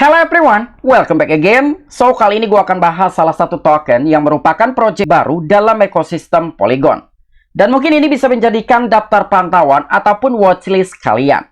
Hello everyone, welcome back again. So, kali ini gue akan bahas salah satu token yang merupakan proyek baru dalam ekosistem Polygon. Dan mungkin ini bisa menjadikan daftar pantauan ataupun watchlist kalian.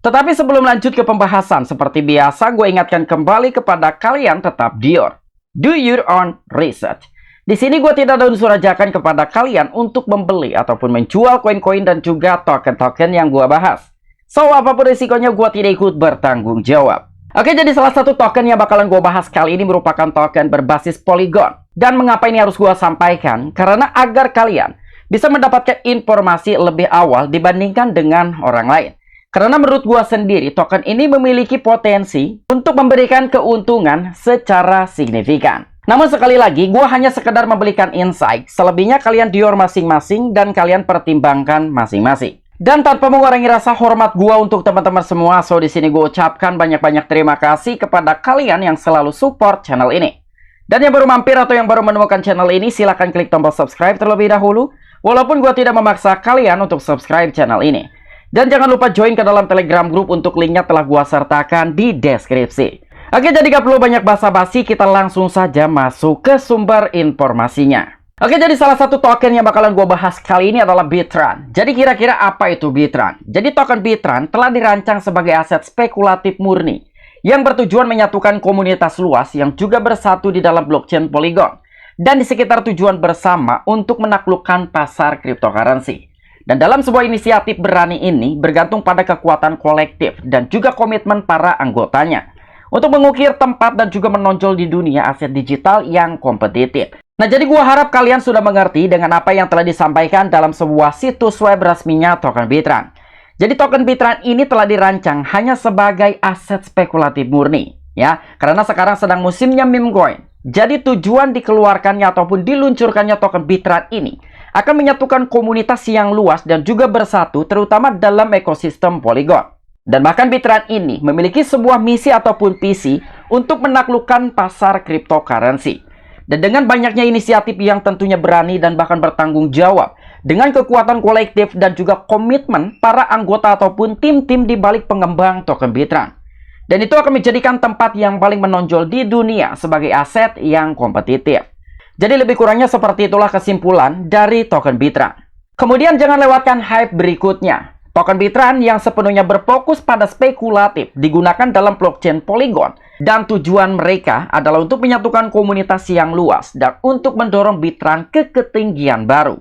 Tetapi sebelum lanjut ke pembahasan, seperti biasa gue ingatkan kembali kepada kalian tetap dior. Do your own research. Di sini gue tidak ada unsur ajakan kepada kalian untuk membeli ataupun menjual koin-koin dan juga token-token yang gue bahas. So, apapun risikonya gue tidak ikut bertanggung jawab. Oke, jadi salah satu token yang bakalan gue bahas kali ini merupakan token berbasis Polygon. Dan mengapa ini harus gue sampaikan? Karena agar kalian bisa mendapatkan informasi lebih awal dibandingkan dengan orang lain. Karena menurut gue sendiri, token ini memiliki potensi untuk memberikan keuntungan secara signifikan. Namun sekali lagi, gue hanya sekedar memberikan insight. Selebihnya kalian dior masing-masing dan kalian pertimbangkan masing-masing. Dan tanpa mengurangi rasa hormat gua untuk teman-teman semua, so di sini gue ucapkan banyak-banyak terima kasih kepada kalian yang selalu support channel ini. Dan yang baru mampir atau yang baru menemukan channel ini, silahkan klik tombol subscribe terlebih dahulu, walaupun gua tidak memaksa kalian untuk subscribe channel ini. Dan jangan lupa join ke dalam Telegram group untuk linknya telah gua sertakan di deskripsi. Oke, jadi gak perlu banyak basa-basi, kita langsung saja masuk ke sumber informasinya. Oke, jadi salah satu token yang bakalan gue bahas kali ini adalah Bittran. Jadi kira-kira apa itu Bittran? Jadi token Bittran telah dirancang sebagai aset spekulatif murni yang bertujuan menyatukan komunitas luas yang juga bersatu di dalam blockchain Polygon dan di sekitar tujuan bersama untuk menaklukkan pasar cryptocurrency. Dan dalam sebuah inisiatif berani ini bergantung pada kekuatan kolektif dan juga komitmen para anggotanya untuk mengukir tempat dan juga menonjol di dunia aset digital yang kompetitif. Nah, jadi gua harap kalian sudah mengerti dengan apa yang telah disampaikan dalam sebuah situs web resminya token Bittran. Jadi token Bittran ini telah dirancang hanya sebagai aset spekulatif murni, ya, karena sekarang sedang musimnya meme coin. Jadi tujuan dikeluarkannya ataupun diluncurkannya token Bittran ini akan menyatukan komunitas yang luas dan juga bersatu terutama dalam ekosistem Polygon. Dan bahkan Bittran ini memiliki sebuah misi ataupun visi untuk menaklukkan pasar cryptocurrency. Dan dengan banyaknya inisiatif yang tentunya berani dan bahkan bertanggung jawab, dengan kekuatan kolektif dan juga komitmen para anggota ataupun tim-tim di balik pengembang token Bittran. Dan itu akan menjadikan tempat yang paling menonjol di dunia sebagai aset yang kompetitif. Jadi lebih kurangnya seperti itulah kesimpulan dari token Bittran. Kemudian jangan lewatkan hype berikutnya. Token Bittran yang sepenuhnya berfokus pada spekulatif digunakan dalam blockchain Polygon. Dan tujuan mereka adalah untuk menyatukan komunitas yang luas dan untuk mendorong Bittran ke ketinggian baru.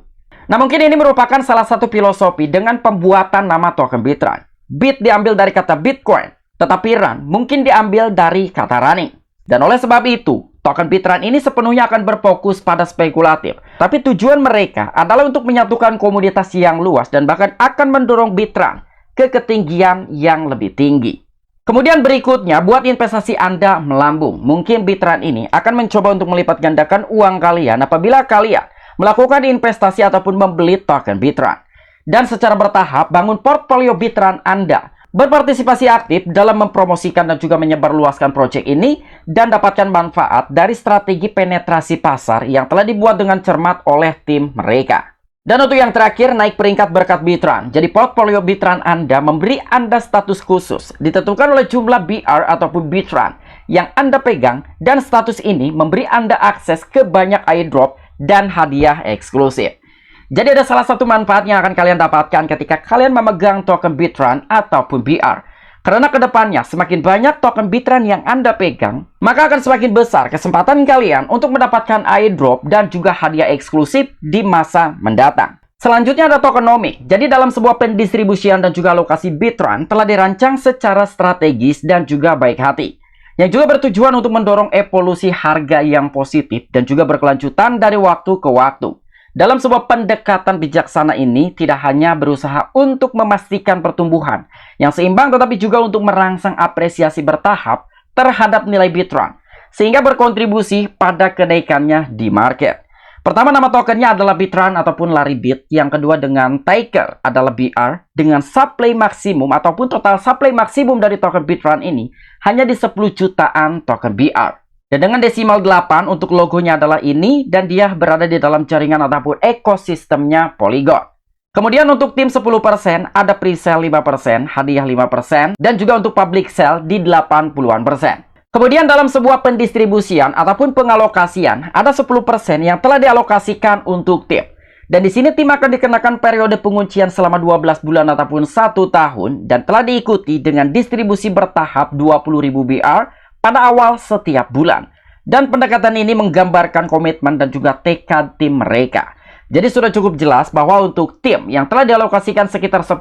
Nah, mungkin ini merupakan salah satu filosofi dengan pembuatan nama token Bittran. Bit diambil dari kata Bitcoin, tetapi run mungkin diambil dari kata running. Dan oleh sebab itu, token Bittran ini sepenuhnya akan berfokus pada spekulatif. Tapi tujuan mereka adalah untuk menyatukan komunitas yang luas dan bahkan akan mendorong Bittran ke ketinggian yang lebih tinggi. Kemudian berikutnya, buat investasi Anda melambung. Mungkin Bittran ini akan mencoba untuk melipat gandakan uang kalian apabila kalian melakukan investasi ataupun membeli token Bittran. Dan secara bertahap, bangun portfolio Bittran Anda. Berpartisipasi aktif dalam mempromosikan dan juga menyebarluaskan proyek ini dan dapatkan manfaat dari strategi penetrasi pasar yang telah dibuat dengan cermat oleh tim mereka. Dan untuk yang terakhir, naik peringkat berkat Bittran. Jadi portfolio Bittran Anda memberi Anda status khusus, ditentukan oleh jumlah BR ataupun Bittran yang Anda pegang, dan status ini memberi Anda akses ke banyak airdrop dan hadiah eksklusif. Jadi ada salah satu manfaat yang akan kalian dapatkan ketika kalian memegang token Bittran ataupun BR. Karena kedepannya semakin banyak token Bittran yang Anda pegang, maka akan semakin besar kesempatan kalian untuk mendapatkan airdrop dan juga hadiah eksklusif di masa mendatang. Selanjutnya ada tokenomics. Jadi dalam sebuah pendistribusian dan juga alokasi Bittran telah dirancang secara strategis dan juga baik hati, yang juga bertujuan untuk mendorong evolusi harga yang positif dan juga berkelanjutan dari waktu ke waktu. Dalam sebuah pendekatan bijaksana ini tidak hanya berusaha untuk memastikan pertumbuhan yang seimbang, tetapi juga untuk merangsang apresiasi bertahap terhadap nilai Bittran sehingga berkontribusi pada kenaikannya di market. Pertama, nama tokennya adalah Bittran ataupun lari bit. Yang kedua dengan Tiger adalah BR dengan supply maksimum ataupun total supply maksimum dari token Bittran ini hanya di 10 jutaan token BR. Dan dengan desimal 8 untuk logonya adalah ini, dan dia berada di dalam jaringan ataupun ekosistemnya Polygon. Kemudian untuk tim 10% ada pre-sale 5%, hadiah 5%, dan juga untuk public sale di 80-an persen. Kemudian dalam sebuah pendistribusian ataupun pengalokasian, ada 10% yang telah dialokasikan untuk tim. Dan di sini tim akan dikenakan periode penguncian selama 12 bulan ataupun 1 tahun dan telah diikuti dengan distribusi bertahap 20.000 BR pada awal setiap bulan. Dan pendekatan ini menggambarkan komitmen dan juga tekad tim mereka. Jadi sudah cukup jelas bahwa untuk tim yang telah dialokasikan sekitar 10%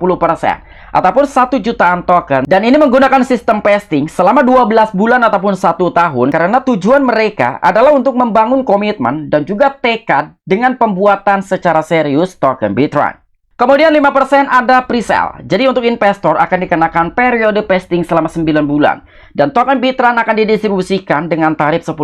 ataupun 1 jutaan token, dan ini menggunakan sistem vesting selama 12 bulan ataupun 1 tahun, karena tujuan mereka adalah untuk membangun komitmen dan juga tekad dengan pembuatan secara serius token Bitrun. Kemudian 5% ada presale. Jadi untuk investor akan dikenakan periode vesting selama 9 bulan. Dan token Bitrun akan didistribusikan dengan tarif 10%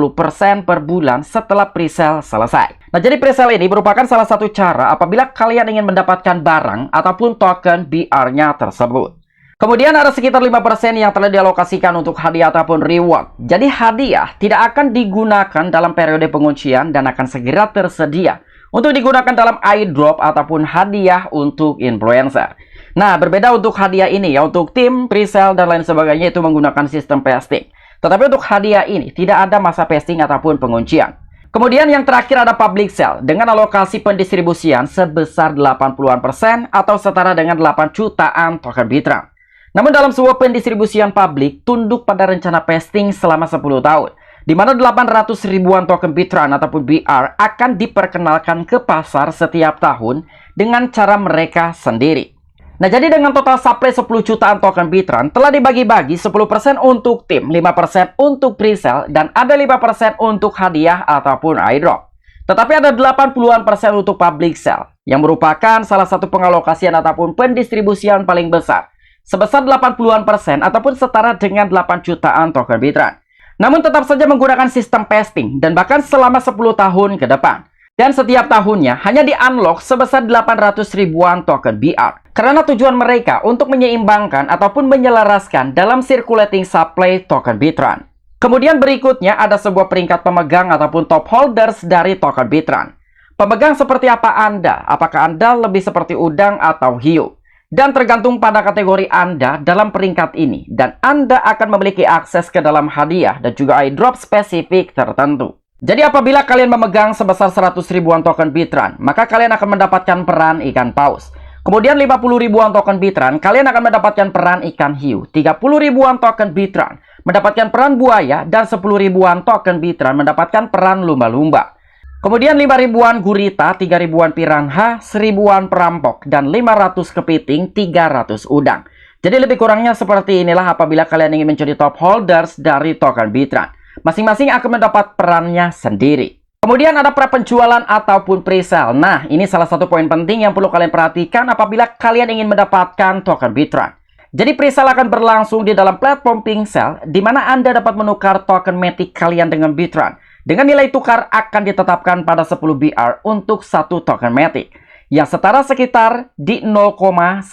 per bulan setelah presale selesai. Nah, jadi presale ini merupakan salah satu cara apabila kalian ingin mendapatkan barang ataupun token BR-nya tersebut. Kemudian ada sekitar 5% yang telah dialokasikan untuk hadiah ataupun reward. Jadi hadiah tidak akan digunakan dalam periode penguncian dan akan segera tersedia untuk digunakan dalam airdrop ataupun hadiah untuk influencer. Nah, berbeda untuk hadiah ini ya, untuk tim, presale, dan lain sebagainya itu menggunakan sistem vesting. Tetapi untuk hadiah ini tidak ada masa vesting ataupun penguncian. Kemudian yang terakhir ada public sale dengan alokasi pendistribusian sebesar 80% atau setara dengan 8 jutaan token Bitrun. Namun dalam sebuah pendistribusian publik tunduk pada rencana vesting selama 10 tahun. Di mana 800 ribuan token Bitrun ataupun BR akan diperkenalkan ke pasar setiap tahun dengan cara mereka sendiri. Nah, jadi dengan total supply 10 jutaan token Bitrun telah dibagi-bagi 10% untuk tim, 5% untuk presale, dan ada 5% untuk hadiah ataupun airdrop. Tetapi ada 80% untuk public sale, yang merupakan salah satu pengalokasian ataupun pendistribusian paling besar, sebesar 80% ataupun setara dengan 8 jutaan token Bitrun. Namun tetap saja menggunakan sistem vesting dan bahkan selama 10 tahun ke depan. Dan setiap tahunnya hanya di-unlock sebesar 800 ribuan token BR. Karena tujuan mereka untuk menyeimbangkan ataupun menyelaraskan dalam circulating supply token Bitrun. Kemudian berikutnya ada sebuah peringkat pemegang ataupun top holders dari token Bitrun. Pemegang seperti apa Anda? Apakah Anda lebih seperti udang atau hiu? Dan tergantung pada kategori Anda dalam peringkat ini. Dan Anda akan memiliki akses ke dalam hadiah dan juga airdrop spesifik tertentu. Jadi apabila kalian memegang sebesar 100 ribuan token Bitrun, maka kalian akan mendapatkan peran ikan paus. Kemudian 50 ribuan token Bitrun, kalian akan mendapatkan peran ikan hiu. 30 ribuan token Bitrun, mendapatkan peran buaya. Dan 10 ribuan token Bitrun, mendapatkan peran lumba-lumba. Kemudian 5 ribuan gurita, 3 ribuan piranha, 1000-an perampok, dan 500 kepiting, 300 udang. Jadi lebih kurangnya seperti inilah apabila kalian ingin menjadi top holders dari token Bitrun. Masing-masing akan mendapat perannya sendiri. Kemudian ada pra-penjualan ataupun presale. Nah, ini salah satu poin penting yang perlu kalian perhatikan apabila kalian ingin mendapatkan token Bitrun. Jadi presale akan berlangsung di dalam platform PinkCell, di mana Anda dapat menukar token Matic kalian dengan Bitrun. Dengan nilai tukar akan ditetapkan pada 10 BR untuk 1 token Matic, yang setara sekitar di 0,10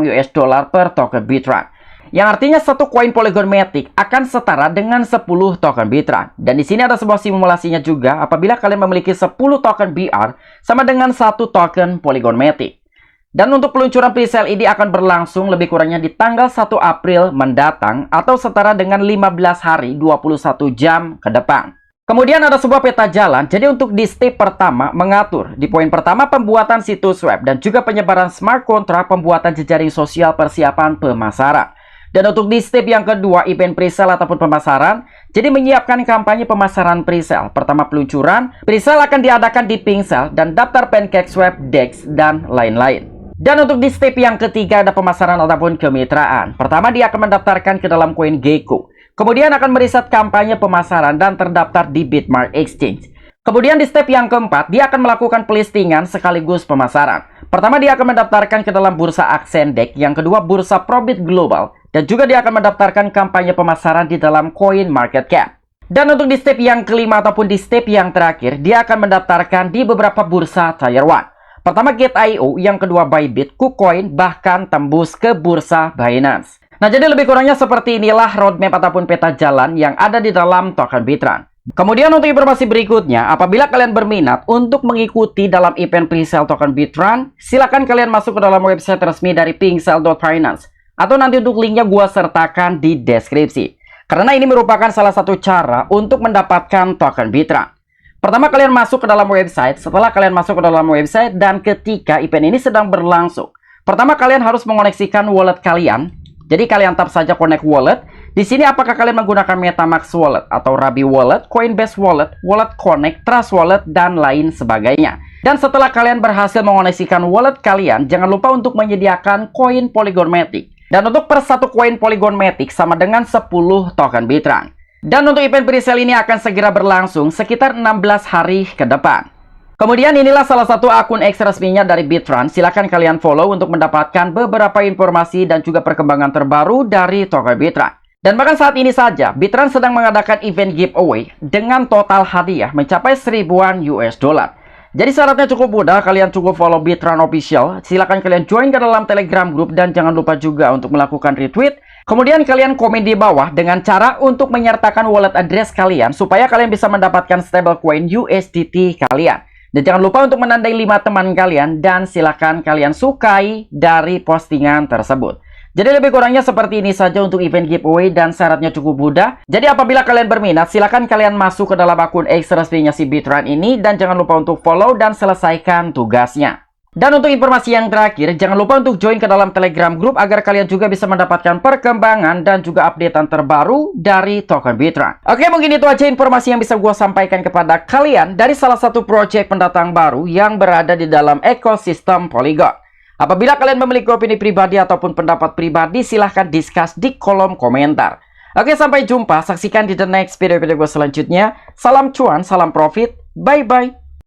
US dollar per token Bitrun. Yang artinya satu koin Polygon Matic akan setara dengan 10 token Bitrun. Dan di sini ada sebuah simulasinya juga apabila kalian memiliki 10 token BR sama dengan 1 token Polygon Matic. Dan untuk peluncuran presale ini akan berlangsung lebih kurangnya di tanggal 1 April mendatang atau setara dengan 15 hari 21 jam ke depan. Kemudian ada sebuah peta jalan. Jadi untuk di step pertama mengatur di poin pertama pembuatan situs web dan juga penyebaran smart contract, pembuatan jejaring sosial, persiapan pemasaran. Dan untuk di step yang kedua event presale ataupun pemasaran, jadi menyiapkan kampanye pemasaran presale. Pertama peluncuran, presale akan diadakan di PinkCell dan daftar PancakeSwap, DEX, dan lain-lain. Dan untuk di step yang ketiga ada pemasaran ataupun kemitraan. Pertama dia akan mendaftarkan ke dalam koin Gecko. Kemudian akan meriset kampanye pemasaran dan terdaftar di Bitmart Exchange. Kemudian di step yang keempat, dia akan melakukan pelistingan sekaligus pemasaran. Pertama, dia akan mendaftarkan ke dalam bursa Axendec. Yang kedua, bursa Probit Global. Dan juga dia akan mendaftarkan kampanye pemasaran di dalam Coin Market Cap. Dan untuk di step yang kelima ataupun di step yang terakhir, dia akan mendaftarkan di beberapa bursa Tier 1. Pertama, Gate.io. Yang kedua, Bybit, KuCoin, bahkan tembus ke bursa Binance. Nah, jadi lebih kurangnya seperti inilah roadmap ataupun peta jalan yang ada di dalam token Bitrun. Kemudian untuk informasi berikutnya, apabila kalian berminat untuk mengikuti dalam event presale token Bitrun, silakan kalian masuk ke dalam website resmi dari PinkCell.finance. Atau nanti untuk linknya gua sertakan di deskripsi. Karena ini merupakan salah satu cara untuk mendapatkan token Bittron. Pertama, kalian masuk ke dalam website. Setelah kalian masuk ke dalam website dan ketika event ini sedang berlangsung, pertama kalian harus mengoneksikan wallet kalian. Jadi kalian tap saja connect wallet. Di sini apakah kalian menggunakan MetaMask wallet atau Rabi wallet, Coinbase wallet, Wallet Connect, Trust wallet dan lain sebagainya. Dan setelah kalian berhasil mengoneksikan wallet kalian, jangan lupa untuk menyediakan koin Polygon Matic. Dan untuk per satu koin Polygon Matic sama dengan 10 token Bittron. Dan untuk event presale ini akan segera berlangsung sekitar 16 hari ke depan. Kemudian inilah salah satu akun X resminya dari Bittron. Silahkan kalian follow untuk mendapatkan beberapa informasi dan juga perkembangan terbaru dari token Bittron. Dan bahkan saat ini saja, Bittron sedang mengadakan event giveaway dengan total hadiah mencapai 1000-an US dollar. Jadi syaratnya cukup mudah, kalian cukup follow Bittron Official. Silahkan kalian join ke dalam Telegram Group dan jangan lupa juga untuk melakukan retweet. Kemudian kalian komen di bawah dengan cara untuk menyertakan wallet address kalian supaya kalian bisa mendapatkan stablecoin USDT kalian. Dan jangan lupa untuk menandai 5 teman kalian dan silahkan kalian sukai dari postingan tersebut. Jadi lebih kurangnya seperti ini saja untuk event giveaway dan syaratnya cukup mudah. Jadi apabila kalian berminat, silahkan kalian masuk ke dalam akun X resminya si Bittron ini dan jangan lupa untuk follow dan selesaikan tugasnya. Dan untuk informasi yang terakhir, jangan lupa untuk join ke dalam Telegram Group agar kalian juga bisa mendapatkan perkembangan dan juga updatean terbaru dari token Bittron. Oke, mungkin itu aja informasi yang bisa gue sampaikan kepada kalian dari salah satu project pendatang baru yang berada di dalam ekosistem Polygon. Apabila kalian memiliki opini pribadi ataupun pendapat pribadi, silahkan discuss di kolom komentar. Oke, sampai jumpa. Saksikan di the next video gue selanjutnya. Salam cuan, salam profit. Bye-bye.